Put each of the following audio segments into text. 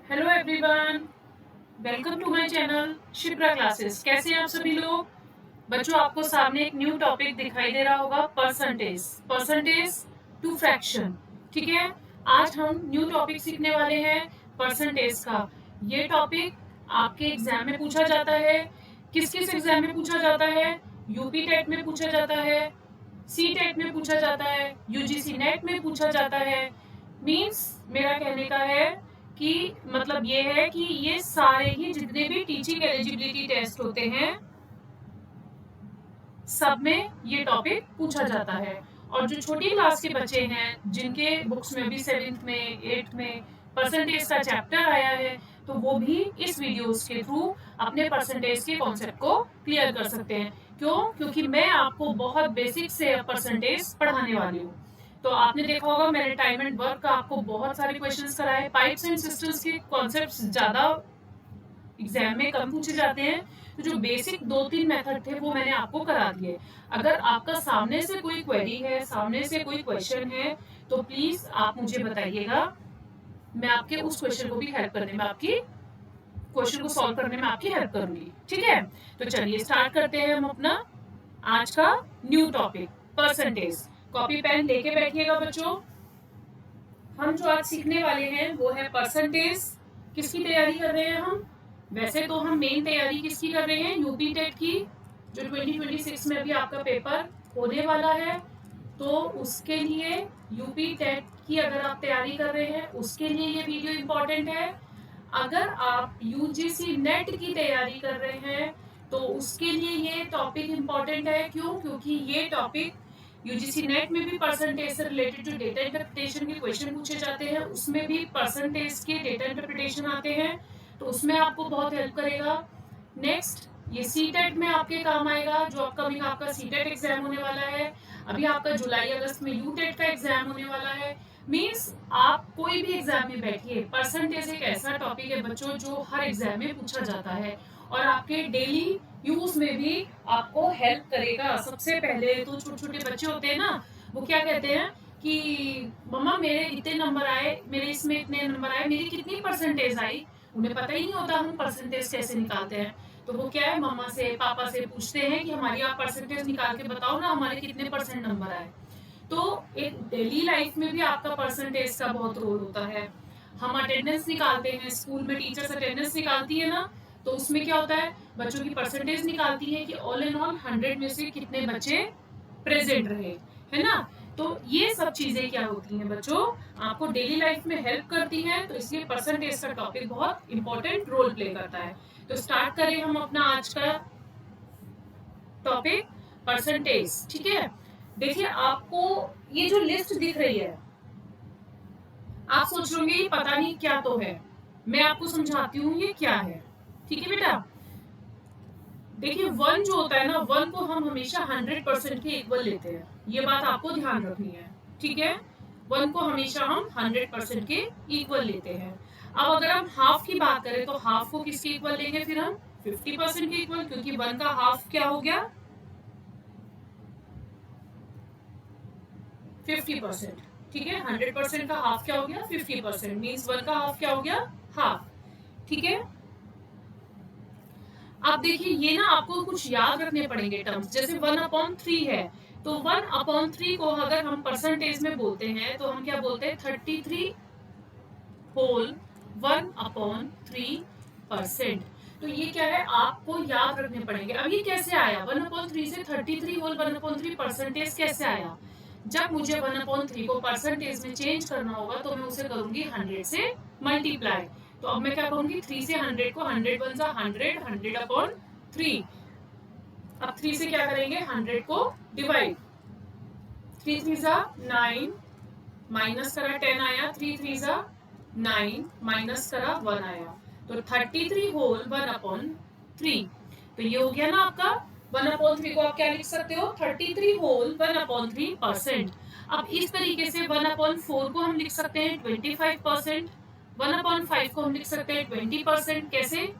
Hello everyone, welcome to my channel Shipra classes. कैसे हैं आप सभी लोग? बच्चों, आपको सामने एक न्यू टॉपिक दिखाई दे रहा होगा, परसेंटेज। Percentage to fraction. ठीक है, आज हम न्यू टॉपिक सीखने वाले हैं, परसेंटेज का। ये टॉपिक आपके एग्जाम में पूछा जाता है। किस किस एग्जाम में पूछा जाता है? यूपी टेट में पूछा जाता है, सी टेट में पूछा जाता है, यूजीसी नेट में पूछा जाता है। मीन्स मेरा कहने का है कि मतलब ये है कि ये सारे ही जितने भी टीचिंग एलिजिबिलिटी टेस्ट होते हैं, सब में ये टॉपिक पूछा जाता है। और जो छोटी क्लास के बच्चे हैं, जिनके बुक्स में भी 7th में 8th में परसेंटेज का चैप्टर आया है, तो वो भी इस वीडियोस के थ्रू अपने परसेंटेज के कॉन्सेप्ट को क्लियर कर सकते हैं। क्यों? क्योंकि मैं आपको बहुत बेसिक से परसेंटेज पढ़ाने वाली हूँ। तो आपने देखा होगा, मैंने टाइम एंड वर्क का आपको बहुत सारे क्वेश्चंस कराए। पाइप्स एंड सिस्टम्स के कॉन्सेप्ट्स ज्यादा एग्जाम में कम पूछे जाते हैं, तो जो बेसिक 2-3 मेथड थे वो मैंने आपको करा दिए। अगर आपका सामने से कोई क्वेरी है, सामने से कोई क्वेश्चन है, तो प्लीज आप मुझे बताइएगा। मैं आपके उस क्वेश्चन को भी हेल्प करने में आपकी क्वेश्चन को सॉल्व करने में आपकी हेल्प करूंगी। ठीक है, तो चलिए स्टार्ट करते हैं हम अपना आज का new topic, percentage. Copy pen लेके बैठिएगा बच्चों। हम जो आज सीखने वाले हैं वो है परसेंटेज। किसकी तैयारी कर रहे हैं हम? वैसे तो हम मेन तैयारी किसकी कर रहे हैं? यूपी टेट की, जो 2026 में भी आपका पेपर होने वाला है। तो उसके लिए यूपी टेट की अगर आप तैयारी कर रहे हैं, उसके लिए ये वीडियो इम्पोर्टेंट है। अगर आप यूजीसी नेट की तैयारी कर रहे हैं, तो उसके लिए ये टॉपिक इम्पोर्टेंट है। क्यों? क्योंकि ये टॉपिक यूजीसी नेट में भी परसेंटेज से रिलेटेड जो डेटा इंटरप्रिटेशन के क्वेश्चन पूछे जाते हैं, उसमें भी परसेंटेज के डेटा इंटरप्रिटेशन आते हैं, तो उसमें आपको बहुत हेल्प करेगा। नेक्स्ट, ये सी टेट में आपके काम आएगा, जो अपकमिंग आपका सी टेट एग्जाम होने वाला है। अभी आपका जुलाई अगस्त में यू टेट का एग्जाम होने वाला है। मीन्स आप कोई भी एग्जाम में बैठिए, परसेंटेज एक ऐसा टॉपिक है बच्चों जो हर एग्जाम में पूछा जाता है और आपके डेली यूज में भी आपको हेल्प करेगा। सबसे पहले तो छोटे छोटे बच्चे होते हैं ना, वो क्या कहते हैं कि मम्मा मेरे इतने नंबर आए, मेरे इसमें इतने नंबर आए, मेरी कितनी परसेंटेज आई। उन्हें पता ही नहीं होता हम परसेंटेज कैसे निकालते हैं। तो वो क्या है, मम्मा से पापा से पूछते हैं कि हमारी आप परसेंटेज निकाल के बताओ ना, हमारे कितने परसेंट नंबर आए। तो एक डेली लाइफ में भी आपका परसेंटेज का बहुत रोल होता है। हम अटेंडेंस निकालते हैं, स्कूल में टीचर्स अटेंडेंस निकालती है ना, तो उसमें क्या होता है, बच्चों की परसेंटेज निकालती है कि ऑल इन ऑल 100 में से कितने बच्चे प्रेजेंट रहे, है ना। तो ये सब चीजें क्या होती हैं बच्चों, आपको डेली लाइफ में हेल्प करती हैं, तो इसलिए परसेंटेज का टॉपिक बहुत इंपॉर्टेंट रोल प्ले करता है। तो स्टार्ट करें हम अपना आज का टॉपिक, परसेंटेज। ठीक है, देखिए आपको ये जो लिस्ट दिख रही है, आप सोच रहे होंगे पता नहीं क्या तो है। मैं आपको समझाती हूँ ये क्या है। ठीक है बेटा, देखिए वन जो होता है ना, वन को हम हमेशा 100% के इक्वल लेते हैं, ये बात आपको ध्यान रखनी है। ठीक है, वन को हमेशा हम 100% के इक्वल लेते हैं। अब अगर हम हाफ की बात करें, तो हाफ को किसके इक्वल लेंगे? फिर हम 50% के इक्वल, क्योंकि वन का हाफ क्या हो गया? 50%। ठीक है, 100% का हाफ क्या हो गया? 50%। मीन्स वन का हाफ क्या हो गया? हाफ। ठीक है, आप देखिए ये ना आपको कुछ याद रखने पड़ेंगे टर्म्स। जैसे 1/3 है, तो 1/3 को अगर हम परसेंटेज में बोलते हैं, तो हम क्या बोलते हैं? 33 होल 1/3%। तो ये क्या है, आपको याद रखने पड़ेंगे। अब ये कैसे आया? 1/3 से 33 होल 1/3 परसेंटेज कैसे आया? जब मुझे 1/3 को परसेंटेज में चेंज करना होगा, तो मैं उसे करूंगी 100 से मल्टीप्लाई। तो अब मैं क्या करूंगी? 3 से 100 को 100 1 जा 100, 100/3। अब 3 से क्या करेंगे? 100 को डिवाइड, 3 3 जा 9, माइनस करा 10 आया, 3 3 जा 9, माइनस करा 1 आया, तो 33 होल 1/3। तो ये हो गया ना आपका 1/3 को आप क्या लिख सकते हो? 33 होल 1/3%। अब इस तरीके से 1/4 को हम लिख सकते हैं 25%, 1/5 को हम लिख सकते हैं 20%। कैसे?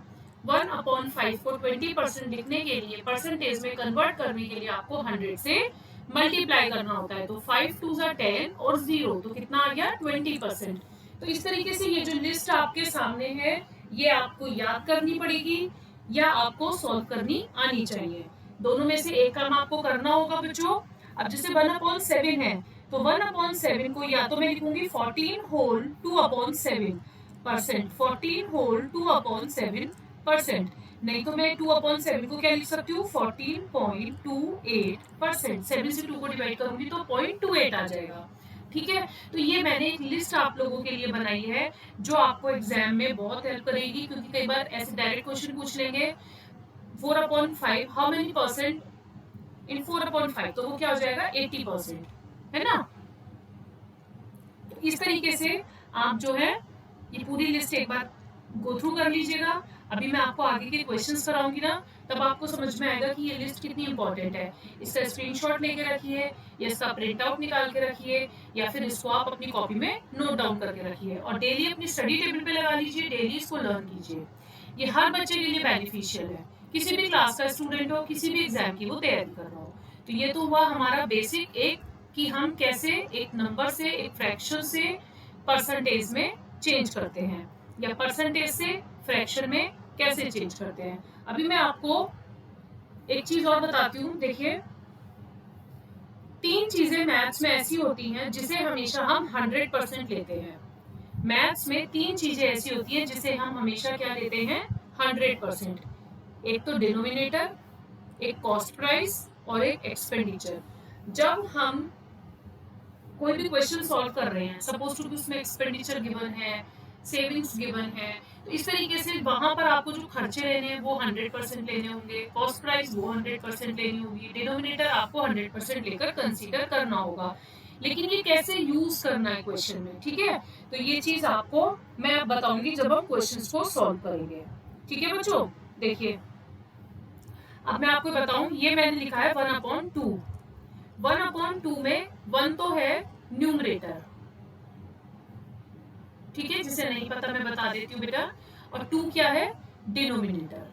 1/5 को 20% लिखने के लिए, परसेंटेज में कन्वर्ट करने के लिए आपको 100 से मल्टीप्लाई करना होता है। तो 5 2 10 और 0, तो कितना आ गया? 20%। तो इस तरीके से ये जो लिस्ट आपके सामने है, ये आपको याद करनी पड़ेगी या आपको सॉल्व करनी आनी चाहिए। दोनों में से एक काम आपको करना होगा बच्चों। अब जैसे 1/7 है, तो 1/7 को या तो मैं लिखूंगी 14 होल 2/7%, 14 होल 2/7%, नहीं तो मैं 2/7 को क्या लिख सकती हूँ, 14.28%। 7 से 2 को डिवाइड करूंगी तो 0.28 आ जाएगा। ठीक है, तो ये मैंने एक लिस्ट आप लोगों के लिए बनाई है जो आपको एग्जाम में बहुत हेल्प करेगी, क्योंकि कई बार ऐसे डायरेक्ट क्वेश्चन पूछ लेंगे 4/5 हाउ मेनी परसेंट इन 4/5, तो वो क्या हो जाएगा 80%, है ना। तो इस तरीके से आप जो है ये पूरी लिस्ट एक बार गो थ्रू कर लीजिएगा। अभी मैं आपको आगे के क्वेश्चंस कराऊंगी ना, तब आपको समझ में आएगा कि ये लिस्ट कितनी इंपॉर्टेंट है। इसका स्क्रीनशॉट लेके रखिए या इसका प्रिंट आउट निकाल के रखिए या फिर इसको आप अपनी कॉपी में नोट डाउन करके रखिए और डेली अपनी स्टडी टेबल पे लगा लीजिए, डेली इसको लर्न कीजिए। ये हर बच्चे के लिए बेनिफिशियल है, किसी भी क्लास का स्टूडेंट हो, किसी भी एग्जाम की वो तैयारी कर रहा हो। तो ये तो हुआ हमारा बेसिक एक, कि हम कैसे एक नंबर से, एक फ्रैक्शन से परसेंटेज में चेंज करते हैं या परसेंटेज से फ्रैक्शन में कैसे चेंज करते हैं। अभी मैं आपको एक चीज और बताती हूँ। देखिए, 3 चीजें मैथ्स में ऐसी होती हैं जिसे हमेशा हम 100% लेते हैं। मैथ्स में 3 चीजें ऐसी होती हैं जिसे हम हमेशा क्या लेते हैं, 100%। एक तो डिनोमिनेटर, एक कॉस्ट प्राइस और एक एक्सपेंडिचर। जब हम कोई भी क्वेश्चन सॉल्व कर रहे हैं, सपोज टू उसमें एक्सपेंडिचर गिवन है, सेविंग्स गिवन है, तो इस तरीके से वहां पर आपको जो खर्चे लेने हैं वो 100% लेने होंगे, कॉस्ट प्राइस वो 100% लेनी होगी, डिनोमिनेटर आपको 100% लेकर कंसीडर करना होगा। लेकिन ये कैसे यूज करना है क्वेश्चन में, ठीक है, तो ये चीज आपको मैं बताऊंगी जब हम क्वेश्चंस को सॉल्व करेंगे। ठीक है बच्चों, देखिए अब मैं आपको बताऊं, ये मैंने लिखा है 1/2। 1/2 में 1 तो है न्यूमरेटर, ठीक है, जिसे नहीं पता मैं बता देती हूँ बेटा, और 2 क्या है, डिनोमिनेटर।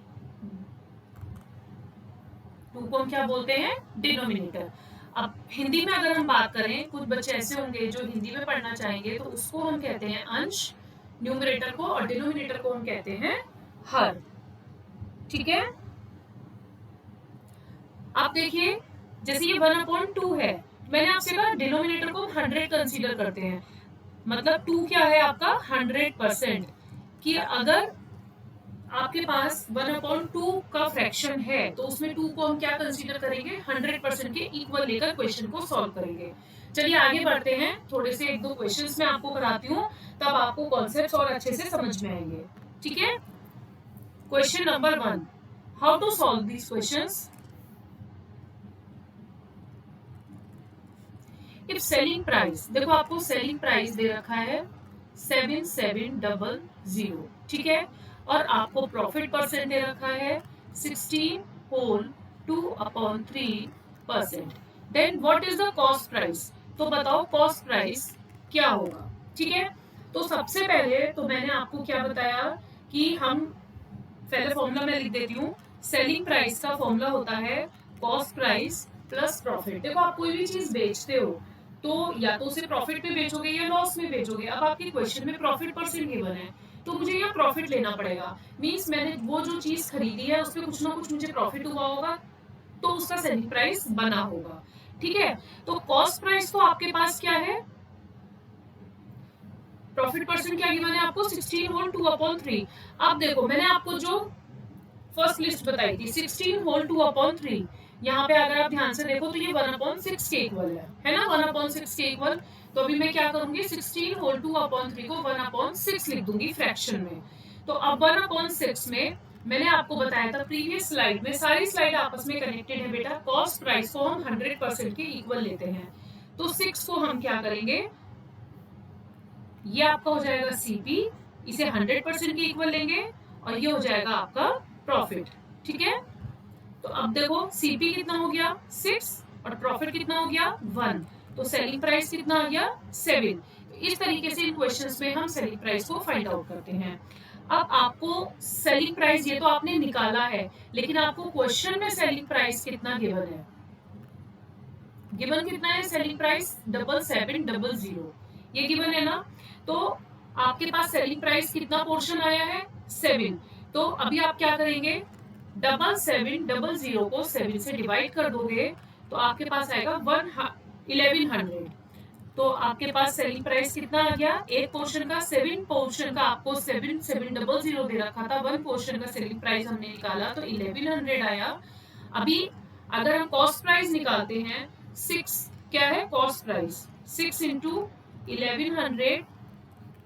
2 को हम क्या बोलते हैं, डिनोमिनेटर। अब हिंदी में अगर हम बात करें, कुछ बच्चे ऐसे होंगे जो हिंदी में पढ़ना चाहेंगे, तो उसको हम कहते हैं अंश, न्यूमरेटर को, और डिनोमिनेटर को हम कहते हैं हर। ठीक है, आप देखिए जैसे ये 1/2 है, मैंने आपसे कहा डिनोमिनेटर को 100 कंसीडर करते हैं, मतलब 2 क्या है आपका 100%, कि अगर आपके पास 1/2 का फ्रैक्शन है तो उसमें 2 को हम क्या कंसीडर करेंगे, 100% के इक्वल लेकर क्वेश्चन को सॉल्व करेंगे। चलिए आगे बढ़ते हैं, थोड़े से 1-2 क्वेश्चंस मैं आपको कराती हूँ, तब आपको कॉन्सेप्ट्स और अच्छे से समझ में आएंगे। ठीक है, question number 1, how to solve these questions. If selling price, देखो आपको सेलिंग प्राइस दे रखा है 7700, ठीक है, और आपको प्रॉफिट परसेंट दे रखा है 16 whole 2/3%। Then what is the cost price, तो बताओ कॉस्ट प्राइस क्या होगा। ठीक है, तो सबसे पहले तो मैंने आपको क्या बताया कि हम पहले फॉर्मूला मैं लिख देती हूँ। सेलिंग प्राइस का फॉर्मूला होता है कॉस्ट प्राइस प्लस प्रॉफिट। देखो आप कोई भी चीज बेचते हो तो या तो उसे प्रॉफिट में बेचोगे या लॉस में बेचोगे। अब आपके क्वेश्चन में प्रॉफिट परसेंट गिवन है तो मुझे यहाँ प्रॉफिट लेना पड़ेगा, मींस मैंने वो जो चीज खरीदी है उस पर कुछ ना कुछ मुझे प्रॉफिट हुआ होगा तो उसका सेलिंग प्राइस बना होगा। ठीक है, तो कॉस्ट प्राइस तो आपके पास क्या है, प्रॉफिट परसेंट क्या गिवन है आपको 16 होल 2/3। अब देखो मैंने आपको जो फर्स्ट लिस्ट बताई थी 16 होल 2/3, यहाँ पे अगर आप ध्यान से देखो तो ये 1/6 के इक्वल है ना, 1/6 के इक्वल। तो अभी मैं क्या करूंगी 16 होल 2/3 को 1/6 लिख दूंगी फ्रैक्शन में। तो अब 1/6 में मैंने आपको बताया था प्रीवियस स्लाइड में, सारी स्लाइड आपस में कनेक्टेड है बेटा। कॉस्ट प्राइस को हम 100% के इक्वल लेते हैं, तो 6 को हम क्या करेंगे, ये आपका हो जाएगा सीपी, इसे 100% के इक्वल लेंगे और ये हो जाएगा आपका प्रॉफिट। ठीक है, तो अब देखो सीपी कितना हो गया 6 और प्रॉफिट कितना हो गया 1, तो सेलिंग प्राइस कितना आ गया 7। इस तरीके से इन क्वेश्चंस में हम सेलिंग प्राइस को फाइंड आउट करते हैं। अब आपको सेलिंग प्राइस ये तो आपने निकाला है, लेकिन आपको क्वेश्चन में सेलिंग प्राइस कितना गिवन है, गिवन कितना है सेलिंग प्राइस 7700, ये गिवन है ना। तो आपके पास सेलिंग प्राइस कितना पोर्शन आया है 7। तो अभी आप क्या करेंगे 7700 को 7 से डिवाइड कर दोगे तो आपके पास आएगा 1100। तो आपके पास सेलिंग प्राइस कितना आ गया, एक पोर्शन का 7 पोर्शन का आपको 7700 दे रखा था, 1 पोर्शन का सेलिंग प्राइस हमने निकाला तो 1100 आया। अभी अगर हम कॉस्ट प्राइस निकालते हैं 6 क्या है कॉस्ट प्राइस, 6 इंटू 1100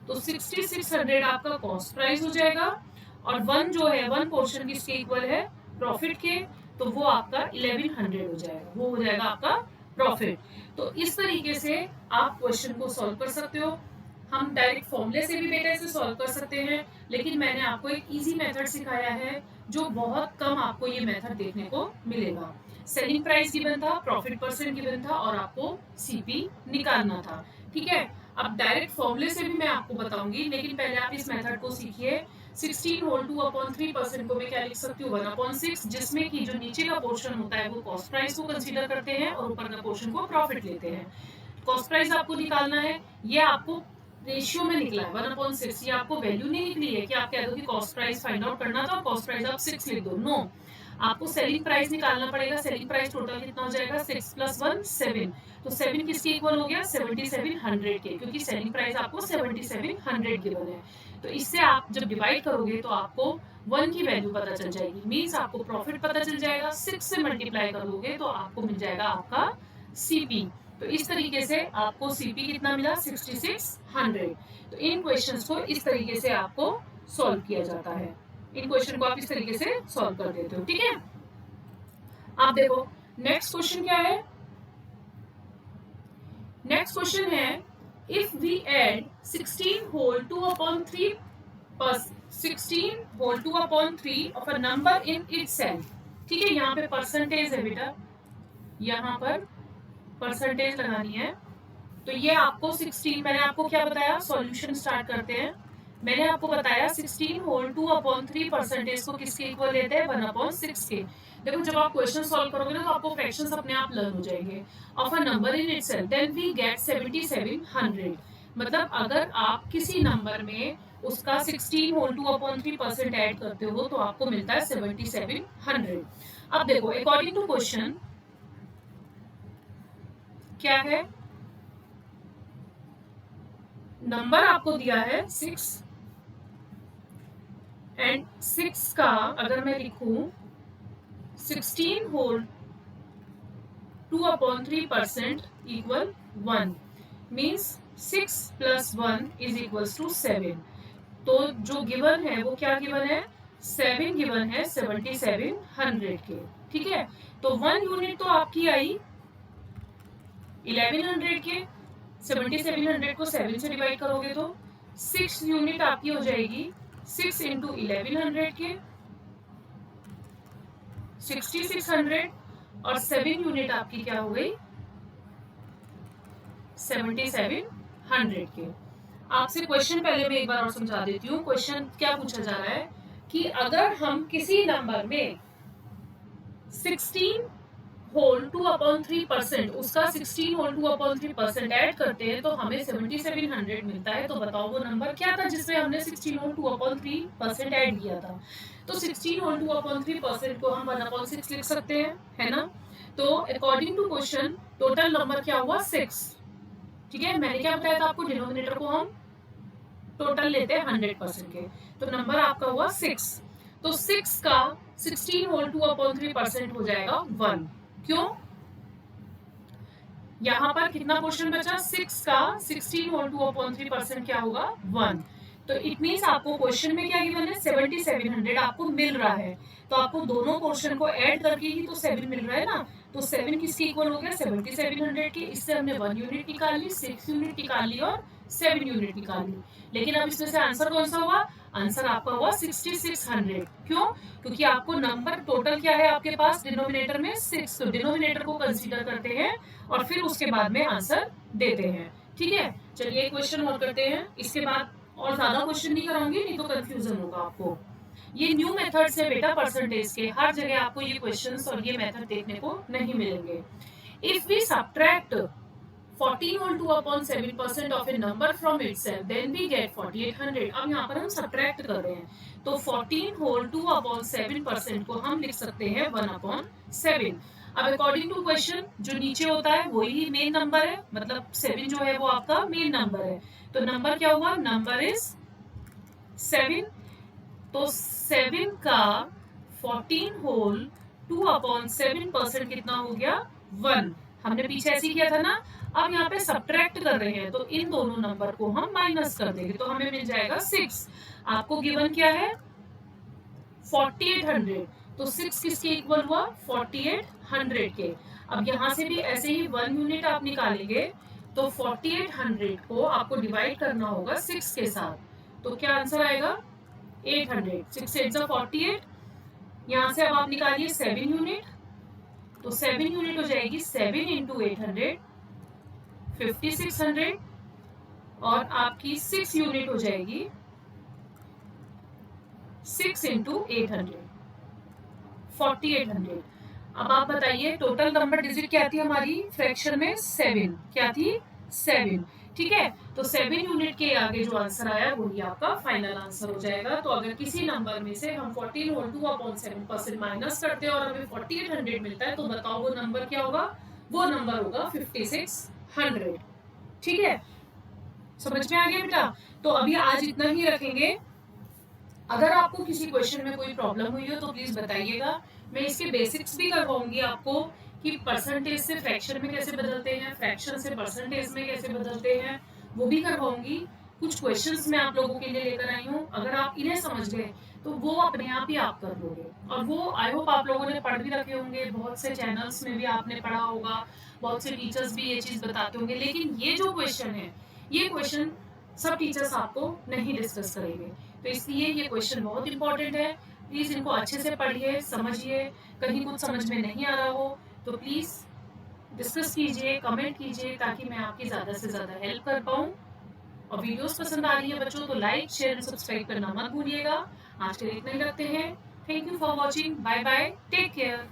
तो 6600 आपका कॉस्ट प्राइस हो जाएगा। और 1 जो है 1 पोर्शन किसके इक्वल है प्रॉफिट के, तो वो आपका 1100 हो जाएगा, वो हो जाएगा आपका प्रॉफिट। तो इस तरीके से आप क्वेश्चन को सॉल्व कर सकते हो। हम डायरेक्ट फॉर्मूले से भी बेटा इसे सॉल्व कर सकते हैं, लेकिन मैंने आपको एक इजी मेथड सिखाया है जो बहुत कम आपको ये मेथड देखने को मिलेगा। सेलिंग प्राइस गिवन था, प्रॉफिट परसेंट गिवन था और आपको सीपी निकालना था। ठीक है, अब डायरेक्ट फॉर्मूले से भी मैं आपको बताऊंगी, लेकिन पहले आप इस मेथड को सीखिए। 16 होल 2/3% को मैं क्या लिख सकती हूँ 1/6, जिसमें कि जो नीचे का पोर्शन होता है वो कॉस्ट प्राइस को कंसीडर करते हैं और ऊपर का पोर्शन को प्रॉफिट लेते हैं। कॉस्ट प्राइस आपको निकालना है, ये आपको रेशियो में निकला है 1/6, ये आपको वैल्यू नहीं निकली है कि आप कह दो कि कॉस्ट प्राइस फाइंड आउट करना था, कॉस्ट प्राइस आप 6 लिख दो। नो, आपको सेलिंग प्राइस निकालना पड़ेगा। सेलिंग प्राइस टोटल कितना हो जाएगा 6 + 1 7, तो 7 किसके इक्वल हो गया 7700 के, क्योंकि सेलिंग प्राइस आपको 7700 गिवन है। तो इससे आप जब डिवाइड करोगे तो आपको 1 की वैल्यू पता चल जाएगी, मींस आपको प्रॉफिट पता चल जाएगा। 6 से मल्टीप्लाई करोगे तो आपको मिल जाएगा आपका सीपी। तो इस तरीके से आपको सीपी कितना मिला 6600। तो इन क्वेश्चंस को इस तरीके से आपको सॉल्व किया जाता है, इन क्वेश्चन को आप इस तरीके से सॉल्व कर देते हो। ठीक है, आप देखो नेक्स्ट क्वेश्चन क्या है। नेक्स्ट क्वेश्चन है if we add 16 whole 2/3 of a number in itself. ठीक है, यहाँ पे परसेंटेज है बेटा, यहाँ पर परसेंटेज लगानी है। तो ये आपको 16, मैंने आपको क्या बताया, सॉल्यूशन स्टार्ट करते हैं। मैंने आपको बताया 16 होल 2/3 परसेंटेज को किसके इक्वल लेते हैं 1/6 के। देखो जब आप क्वेश्चन सॉल्व करोगे ना तो आपको फ्रैक्शंस अपने आप लर्न हो जाएंगे। Of a number in itself then we get 7700। मतलब अगर आप किसी नंबर में उसका 16 होल 2/3% ऐड करते हो तो आपको मिलता है 7700। अब देखो अकॉर्डिंग टू क्वेश्चन क्या है, नंबर आपको दिया है 6 एंड 6 का अगर मैं लिखूं 16 whole 2/3% equal 1, means 6 + 1 is equals to 7। तो जो गिवन है वो क्या गिवन है 7 गिवन है 7700 के। ठीक है, तो 1 यूनिट तो आपकी आई 1100 के, 7700 को 7 से डिवाइड करोगे तो 6 यूनिट आपकी हो जाएगी 6 इंटू 1100 के 6600, और 7 यूनिट आपकी क्या हो गई 7700 के। आपसे क्वेश्चन पहले मैं एक बार और समझा देती हूँ। क्वेश्चन क्या पूछा जा रहा है कि अगर हम किसी नंबर में 16 होल 2/3% उसका 16 होल 2/3% ऐड करते हैं तो हमें 7700 मिलता है। तो बताओ वो नंबर क्या था जिसमें हमने 16 होल 2/3% ऐड किया था। तो 16 होल 2/3% को हम 1/6 लिख सकते हैं, है ना। तो according to question total number क्या हुआ 6। ठीक है, मैंने क्या बताया था आपको, डिनोमिनेटर को हम टोटल लेते हैं 100% के, तो नंबर आपका हुआ 6। तो 6 का 16 होल 2/3% हो जाएगा 1। क्यों, यहाँ पर कितना पोर्शन बचा 6 का 16 होल 2/3% क्या होगा 1। तो इट मीन्स आपको क्वेश्चन में क्या गिवन है 7700 आपको मिल रहा है। तो आपको दोनों पोर्शन को ऐड करके ही तो 7 मिल रहा है ना। तो 7 किसके इक्वल हो गया 7700 के। इससे हमने 1 यूनिट निकाल ली, 6 यूनिट निकाल ली और 7 यूनिट निकाल ली। लेकिन अब इसमें से आंसर कौन सा हुआ, आंसर आपका हुआ 6600। क्यों, क्योंकि आपको नंबर टोटल क्या है आपके पास डिनोमिनेटर में 6, तो डिनोमिनेटर को कंसीडर करते हैं और फिर उसके बाद में आंसर देते हैं। ठीक है, चलिए क्वेश्चन और करते हैं, इसके बाद और ज्यादा क्वेश्चन नहीं कराऊंगी नहीं तो कंफ्यूजन होगा आपको। ये न्यू मेथड्स है बेटा परसेंटेज के, हर जगह आपको ये क्वेश्चंस और ये मेथड देखने को नहीं मिलेंगे। If we subtract 14 whole 2 upon 7% of a number from itself, then we get 4800. अब यहाँ पर हम सब्ट्रैक्ट कर रहे हैं, तो 14 whole 2 upon 7% को हम लिख सकते हैं 1 upon 7. अब अकॉर्डिंग टू क्वेश्चन जो नीचे होता है वही मेन नंबर है, मतलब 7 जो है वो आपका मेन नंबर है, तो नंबर क्या हुआ, नंबर इज 7. तो 7 का 14 होल 2 अपॉन 7% कितना हो गया, 1. हमने पीछे ऐसे किया था ना. अब यहाँ पे सब्ट्रैक्ट कर रहे हैं, तो इन दोनों नंबर को हम माइनस कर देंगे, तो हमें मिल जाएगा 6. आपको गिवन क्या है, 4800. तो 6 किसके इक्वल हुआ, 4800 के. अब यहाँ से भी ऐसे ही 1 यूनिट आप निकालेंगे, तो 4800 को आपको डिवाइड करना होगा 6 के साथ, तो क्या आंसर आएगा, 800. 6 8 48. यहाँ से अब आप निकालिए 7 यूनिट, तो 7 यूनिट हो जाएगी 7 इंटू 800, 5600. और आपकी 6 यूनिट हो जाएगी 6 इंटू 800, 4800. अब आप बताइए टोटल नंबर डिजिट क्या थी हमारी फ्रैक्शन में, 7. क्या थी, 7. ठीक है, तो 7 यूनिट के आगे जो आंसर आया वही आपका फाइनल आंसर हो जाएगा. तो अगर किसी नंबर में से हम 14 होल 2 अपॉन 7% माइनस करते हैं और हमें 4800 मिलता है, तो बताओ वो नंबर क्या होगा, वो नंबर होगा 5600. ठीक है, समझ में आ गया बेटा. तो अभी आज इतना ही रखेंगे. अगर आपको किसी क्वेश्चन में कोई प्रॉब्लम हुई हो तो प्लीज बताइएगा. मैं इसके बेसिक्स भी करवाऊंगी आपको कि परसेंटेज से फ्रैक्शन में कैसे बदलते हैं, फ्रैक्शन से परसेंटेज में कैसे बदलते हैं, वो भी करवाऊंगी. कुछ क्वेश्चंस मैं आप लोगों के लिए लेकर आई हूँ. अगर आप इन्हें समझ गए तो वो अपने आप ही आप कर लोगे. और वो आई होप आप लोगों ने पढ़ भी रखे होंगे, बहुत से चैनल्स में भी आपने पढ़ा होगा, बहुत से टीचर्स भी ये चीज बताते होंगे. लेकिन ये जो क्वेश्चन है, ये क्वेश्चन सब टीचर्स आपको नहीं डिस्कस करेंगे, तो इसलिए ये क्वेश्चन बहुत इंपॉर्टेंट है. प्लीज इनको अच्छे से पढ़िए, समझिए. कहीं कुछ समझ में नहीं आ रहा हो तो प्लीज डिस्कस कीजिए, कमेंट कीजिए, ताकि मैं आपकी ज्यादा से ज्यादा हेल्प कर पाऊँ. और वीडियोस पसंद आ रही है बच्चों तो लाइक शेयर एंड सब्सक्राइब करना मत भूलिएगा. आज के लिए इतना ही रखते हैं. Thank you for watching. Bye bye, take care.